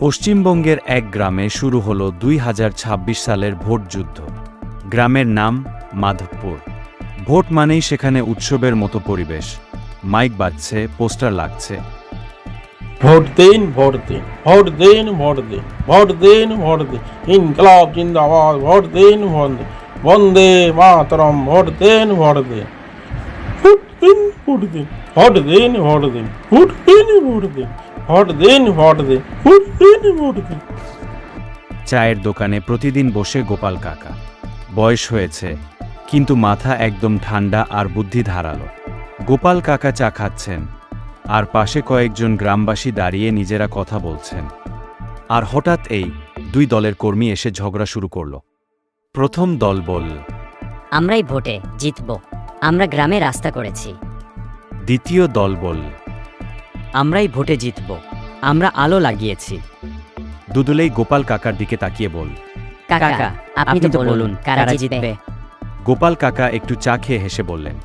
পশ্চিমবঙ্গের এক গ্রামে শুরু হলো 2026 সালের ভোট যুদ্ধ। গ্রামের নাম মাধবপুর। ভোট মানেই সেখানে উৎসবের মতো পরিবেশ। মাইক বাজছে, পোস্টার লাগছে। ভোট দিন, ভোট দিন, ভোট দিন, ভোট দিন, ভোট দিন, ভোট দিন, ইনকলাব জিন্দাবাদ, ভোট দিন, ভোট দিন, বন্দে মাতরম, ভোট দিন, ভোট দিন, ভোট দিন, ভোট দিন, ভোট দিন, ভোট দিন, ভোট দিন, ভোট দিন, ভোট দিন, ভোট দিন, ভোট দিন, ভোট দিন। চায়ের দোকানে প্রতিদিন বসে গোপাল কাকা। বয়স হয়েছে, কিন্তু মাথা একদম ঠান্ডা আর বুদ্ধি ধারালো। গোপাল কাকা চা খাচ্ছেন, আর পাশে কয়েকজন গ্রামবাসী দাঁড়িয়ে নিজেরা কথা বলছেন। আর হঠাৎ এই দুই দলের কর্মী এসে ঝগড়া শুরু করল। প্রথম দল বলল, আমরাই ভোটে জিতব, আমরা গ্রামে রাস্তা করেছি। দ্বিতীয় দল বলল, আমরাই ভোটে জিতব, আমরা আলো লাগিয়েছি। দুদলেই গোপাল কাকার দিকে তাকিয়ে বল। কাকা, আপনি তো বলুন কারা জিতবে। গোপাল কাকা একটু চা খেয়ে হেসে বললেন।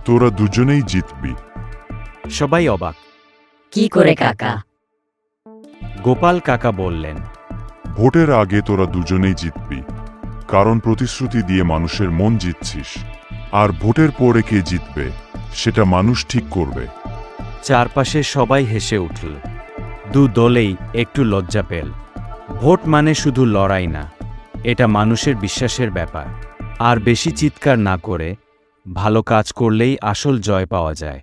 তোরা দুজনেই জিতবি। সবাই অবাক। কি করে কাকা? গোপাল কাকা বললেন, ভোটের আগে তোরা দুজনেই জিতবি, কারণ প্রতিশ্রুতি দিয়ে মানুষের মন জিতছিস। আর ভোটের পরে কে জিতবে সেটা মানুষ ঠিক করবে। চারপাশে সবাই হেসে উঠল। দু দলেই একটু লজ্জা পেল। ভোট মানে শুধু লড়াই না, এটা মানুষের বিশ্বাসের ব্যাপার। আর বেশি চিৎকার না করে ভালো কাজ করলেই আসল জয় পাওয়া যায়।